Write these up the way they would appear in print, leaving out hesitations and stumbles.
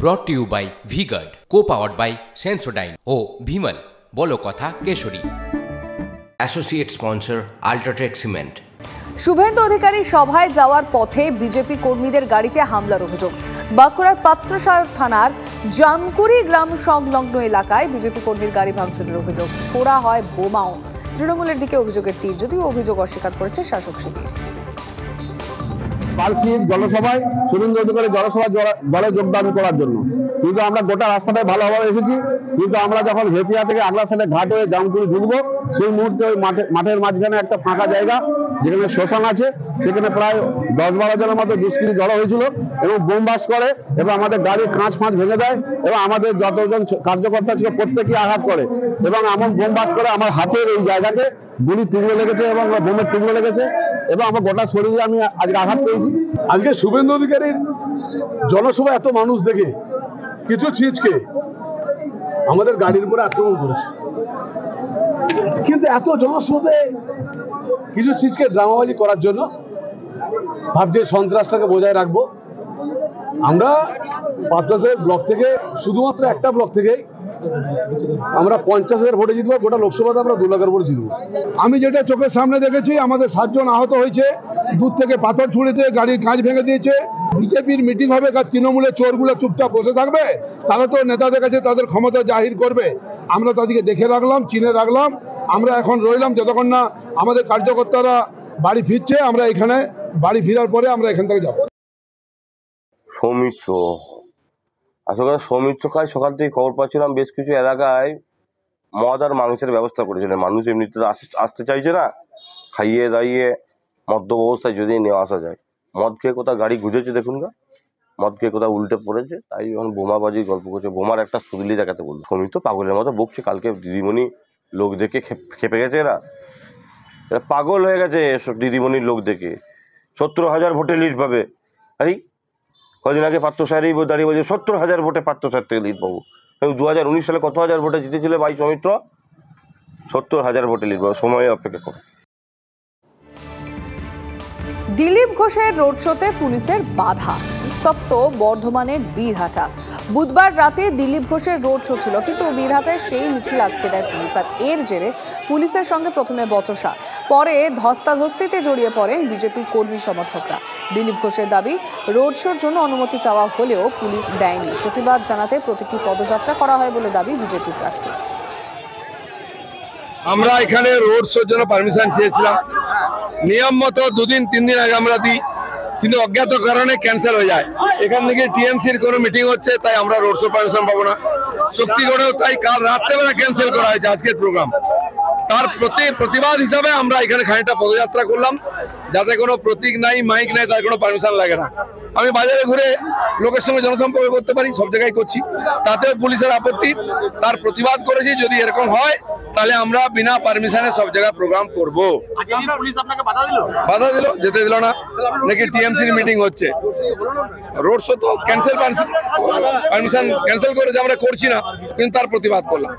ব্রট to you by V-Guard, co-powered by Sensodyne ও ভিমল বলো কথা কেশরী। Associate sponsor UltraTech cement. Suvendu Adhikari সভায় যাওয়ার পথে বিজেপি কর্মীদের গাড়িতে হামলার অভিযোগ। বাঁকুড়ার পাত্রসায়র থানার জামকুড়ি গ্রাম সংলগ্ন এলাকায় বিজেপি কর্মীর গাড়ি ভাঙচুরের অভিযোগ। ছোড়া হয় বোমাও। তৃণমূলের দিকে অভিযোগের তীর, যদিও অভিযোগ অস্বীকার করেছে শাসক শিবির। পার্সির জনসভায় শুভেন্দু অধিকারী জনসভা দলে যোগদান করার জন্য, কিন্তু আমরা গোটা রাস্তাটায় ভালোভাবে এসেছি, কিন্তু আমরা যখন হেতিয়া থেকে আগলা সাইডে ঘাট হয়ে জামকুড়ি ঢুকবো, সেই মুহূর্তে ওই মাঠের মাঝখানে একটা ফাঁকা জায়গা যেখানে শ্মশান আছে, সেখানে প্রায় 10-12 জনের মতো দুষ্কৃতী জড়ো হয়েছিল এবং বোমবাস করে এবং আমাদের গাড়ির কাঁচ ফাঁচ ভেঙে দেয় এবং আমাদের যতজন কার্যকর্তা ছিল প্রত্যেকেই আঘাত করে এবং এমন বোমবাস করে আমার হাতের এই জায়গাতে গুলি টুকরো লেগেছে এবং বোমের টুকরো লেগেছে এবং আমার গোটা শরীরে আমি আজকে আঘাত পেয়েছি। আজকে শুভেন্দু অধিকারীর জনসভা এত মানুষ দেখে কিছু চিজকে আমাদের গাড়ির উপরে আক্রমণ করেছে, কিন্তু এত জনস্রোতে কিছু চিজকে ড্রামাবাজি করার জন্য ভাবছে সন্ত্রাসটাকে বজায় রাখবো। আমরা পাত্রসাহেব ব্লক থেকে, শুধুমাত্র একটা ব্লক থেকে আমরা 50,000 ভোটে জিতবো, গোটা লোকসভাতে আমরা 2 লাখের ভোটে জিতবো। আমি যেটা চোখের সামনে দেখেছি, আমাদের 7 জন আহত হয়েছে, দূর থেকে পাথর ছুঁড়েছে, গাড়ির কাঁচ ভেঙে দিয়েছে। বিজেপির মিটিং হবে, তৃণমূলের চোরগুলো চুপচাপ বসে থাকবে? তারা তো নেতাদের কাছে তাদের ক্ষমতা জাহির করবে। আমরা তাদেরকে দেখে রাখলাম, চিনে রাখলাম। আমরা এখন রইলাম যতক্ষণ না আমাদের কার্যকর্তারা বাড়ি ফিরছে। আমরা এখানে বাড়ি ফেরার পরে আমরা এখান থেকে যাব। সৌমিত্র, আসলে সৌমিত্র কাজ সকাল থেকে খবর পাচ্ছিলাম, বেশ কিছু এলাকায় মদ আর মাংসের ব্যবস্থা করেছিলেন। মানুষ এমনিতে আসতে চাইছে না, খাইয়ে দাইয়ে মদ্য অবস্থায় যদি নিয়ে আসা যায়। মদ খেয়ে কোথাও গাড়ি গুঁজেছে দেখুন না, মদ খেয়ে কোথাও উল্টে পড়েছে, তাই এখন বোমাবাজির গল্প করছে। বোমার একটা সুদলি দেখাতে বললো। সৌমিত্র পাগলের মতো বকছে। কালকে দিদিমণি লোক দেখে খেপে গেছে, এরা পাগল হয়ে গেছে এসব দিদিমণির লোক দেখে। 70,000 ভোটে লিড পাবে। আরে কদিন আগে পাত্রসাহেরই দাঁড়িয়ে বলছে 70,000 ভোটে পাত্রসাহের থেকে লিড পাবো। 2019 সালে কত হাজার ভোটে জিতেছিল ভাই সৌমিত্র? 70,000 ভোটে লিড পাবো। সময় অপেক্ষা করো। দিলীপ ঘোষের রোড শোতে পুলিশের বাধা। উত্তপ্ত বর্ধমানের বীরহাটা। বুধবার রাতে দিলীপ ঘোষের রোড শো ছিল, কিন্তু বীরহাটায় সেই মিছিল আটকে দেয় পুলিশ। আর এর জেরে পুলিশের সঙ্গে প্রথমে বচসা, পরে ধস্তাধস্তিতে জড়িয়ে পড়েন বিজেপি কর্মী সমর্থকরা। দিলীপ ঘোষের দাবি, রোড শোর জন্য অনুমতি চাওয়া হলেও পুলিশ দেয়নি। প্রতিবাদ জানাতে প্রতীকী পদযাত্রা করা হয় বলে দাবি বিজেপি প্রার্থী। আমরা এখানে রোড শোর জন্য পারমিশন চেয়েছিলাম, নিয়ম মতো 2-3 দিন আগে আমরা দিই, কিন্তু অজ্ঞাত কারণে ক্যান্সেল হয়ে যায়। এখান থেকে টিএমসির কোনো মিটিং হচ্ছে, তাই আমরা রোড শো পারমিশন পাবো না। শক্তিগড়েও তাই কাল রাত্রেবেলা ক্যান্সেল করা হয়েছে আজকের প্রোগ্রাম। তার প্রতিবাদ হিসাবে আমরা এখানে খানিকটা পদযাত্রা করলাম, যাতে কোনো প্রতীক নাই, মাইক নাই, তার কোনো পারমিশন লাগে না। আমি বাজারে ঘুরে লোকের সঙ্গে জনসম্পর্ক করতে পারি, সব জায়গায় করছি, তাতেও পুলিশের আপত্তি। তার প্রতিবাদ করেছি, যদি এরকম হয় তাহলে আমরা বিনা পারমিশনে সব জায়গায় প্রোগ্রাম করবো। বাধা দিল, যেতে দিল না, নাকি টিএমসির মিটিং হচ্ছে। রোড শো তো ক্যান্সেল, পারমিশন ক্যান্সেল করে যে আমরা করছি না, কিন্তু তার প্রতিবাদ করলাম।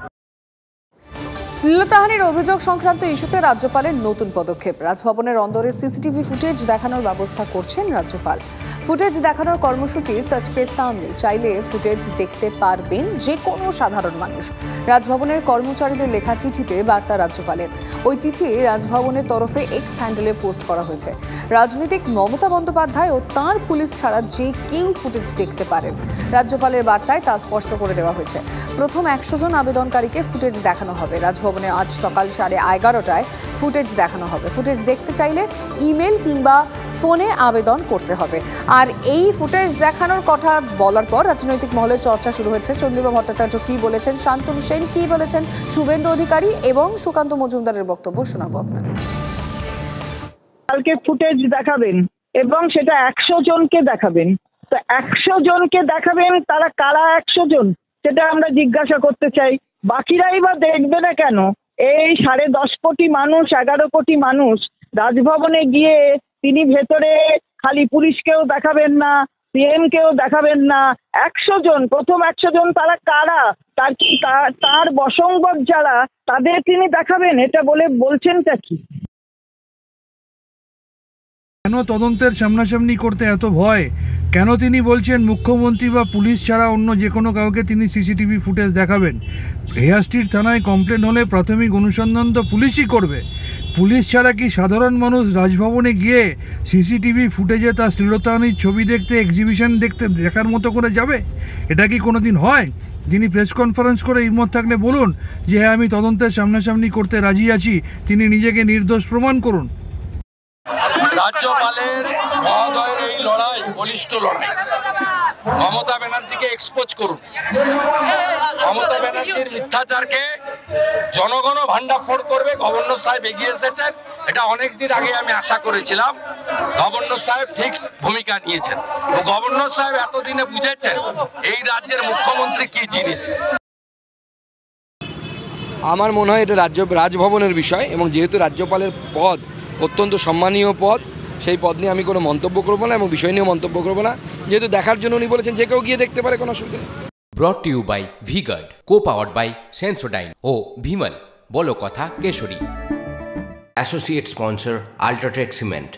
শ্লীলতাহানির অভিযোগ সংক্রান্ত ইস্যুতে রাজ্যপালের নতুন পদক্ষেপ। রাজভবনের অন্দরে সিসিটিভি ফুটেজ দেখানোর ব্যবস্থা করছেন রাজ্যপাল। ফুটেজ দেখানোর কর্মসূচি সচকে সামনে। চাইলে ফুটেজ দেখতে পারবেন যে কোনো সাধারণ মানুষ। রাজভবনের কর্মচারীদের লেখা চিঠিতে বার্তা রাজ্যপালের। ওই চিঠি রাজভবনের তরফে এক্স হ্যান্ডেলে পোস্ট করা হয়েছে। রাজনীতিক মমতা বন্দ্যোপাধ্যায় ও তাঁর পুলিশ ছাড়া যে কেউ ফুটেজ দেখতে পারেন। রাজ্যপালের বার্তায় তা স্পষ্ট করে দেওয়া হয়েছে। প্রথম 100 জন আবেদনকারীকে ফুটেজ দেখানো হবে। রাজভবনে আজ সকাল 11:30টায় ফুটেজ দেখানো হবে। ফুটেজ দেখতে চাইলে ইমেল কিংবা ফোনে আবেদন করতে হবে। আর এই ফুটেজ দেখানোর কথা বলার পর রাজনৈতিক মহলে চর্চা শুরু হয়েছে। চন্দ্রিমা ভট্টাচার্য কি বলেছেন, শান্তনু সেন কি বলেছেন, শুভেন্দু অধিকারী এবং সুকান্ত মজুমদারের বক্তব্য শোনাবো আপনাদের। কালকে ফুটেজ দেখাবেন এবং সেটা 100 জনকে দেখাবেন। তো 100 জনকে দেখাবেন, তারা কারা 100 জন সেটা আমরা জিজ্ঞাসা করতে চাই। বাকিরাই বা দেখবে না কেন? এই 10.5 কোটি মানুষ, 11 কোটি মানুষ রাজভবনে গিয়ে তিনি ভেতরে খালি পুলিশকেও দেখাবেন না, পিএম কেও দেখাবেন না, 100 জন, প্রথম 100 জন তারা কারা, তার বসংবদ যারা, তাদের তিনি দেখাবেন। এটা বলছেনটা কি? কেন তদন্তের সামনাসামনি করতে এত ভয়? কেন তিনি বলছেন মুখ্যমন্ত্রী বা পুলিশ ছাড়া অন্য যে কোনো কাউকে তিনি সিসিটিভি ফুটেজ দেখাবেন? হেয়ার স্ট্রিট থানায় কমপ্লেন হলে প্রাথমিক অনুসন্ধান তো পুলিশই করবে। পুলিশ ছাড়া কি সাধারণ মানুষ রাজভবনে গিয়ে সিসিটিভি ফুটেজে তার শ্লীলতাহানির ছবি দেখতে, এক্সিবিশন দেখার মতো করে যাবে? এটা কি কোনো দিন হয়? যিনি প্রেস কনফারেন্স করে হিম্মত থাকলে বলুন যে হ্যাঁ আমি তদন্তের সামনাসামনি করতে রাজি আছি, তিনি নিজেকে নির্দোষ প্রমাণ করুন। রাজ্যপালের মহোদয়ের এই লড়াই বলিষ্ঠ লড়াই। মমতা ব্যানার্জিকে এক্সপোজ করুন। মমতা ব্যানার্জির মিথ্যাচারকে জনগণ ভান্ডাফোড় করবে। গভর্নর সাহেব এগিয়ে এসেছেন, এটা অনেকদিন আগে আমি আশা করেছিলাম। গভর্নর সাহেব ঠিক ভূমিকা নিয়েছেন। গভর্নর সাহেব এতদিনে বুঝেছেন এই রাজ্যের মুখ্যমন্ত্রী কি জিনিস। আমার মনে হয় এটা রাজভবনের বিষয়, এবং যেহেতু রাজ্যপালের পদ অত্যন্ত সম্মানীয় পদ, সেই পদ নিয়ে আমি কোনো মন্তব্য করবো না এবং বিষয় নিয়েও মন্তব্য করবো না। যেহেতু দেখার জন্য উনি বলেছেন, যে কেউ গিয়ে দেখতে পারে, কোনো অসুবিধা নেই। Brought to you by V-Guard, co-powered by Sensodyne ও ভিমল, বলো কথা কেশরী। Associate sponsor UltraTech cement.